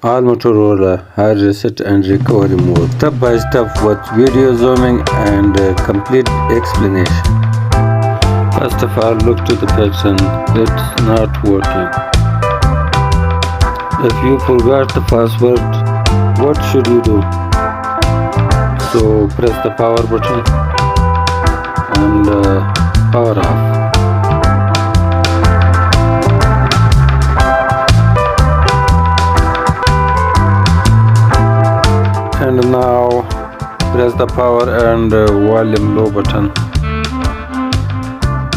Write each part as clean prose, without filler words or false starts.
All Motorola has reset and recovery mode, step by step with video zooming and complete explanation. First of all, look to the pattern, it's not working. If you forgot the password, what should you do? So press the power button and power off. And now press the power and volume low button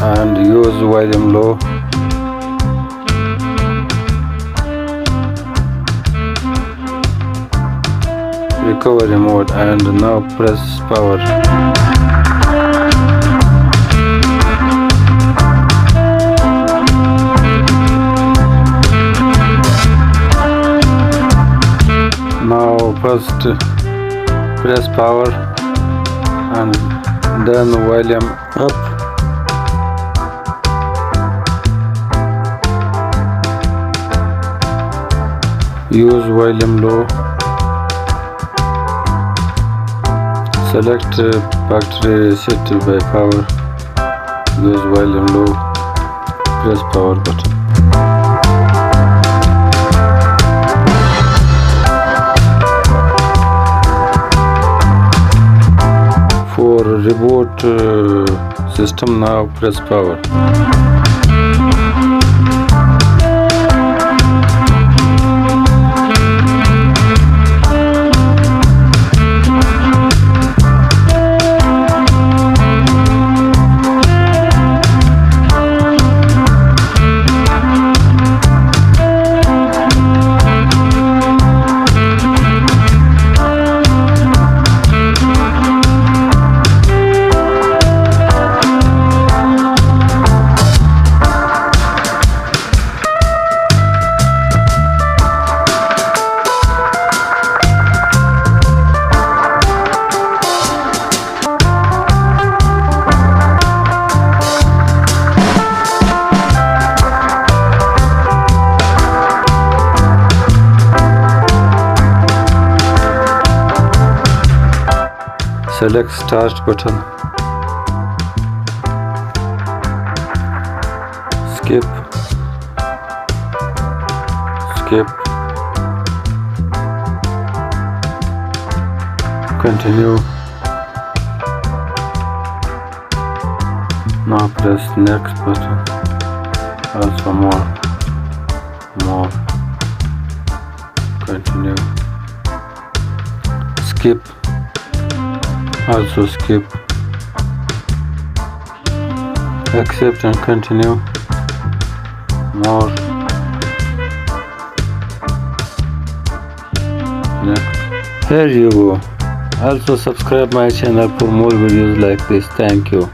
and use volume low. Recovery mode and now press power. Now first press power and then volume up. Use volume low. Select factory reset by power. Use volume low. Press power button. For reboot system, now press power. Select start button. Skip. Continue. Now press next button. Also more. Continue. Skip. Also skip. Accept and continue. More. Next. Here you go. Also subscribe my channel for more videos like this. Thank you.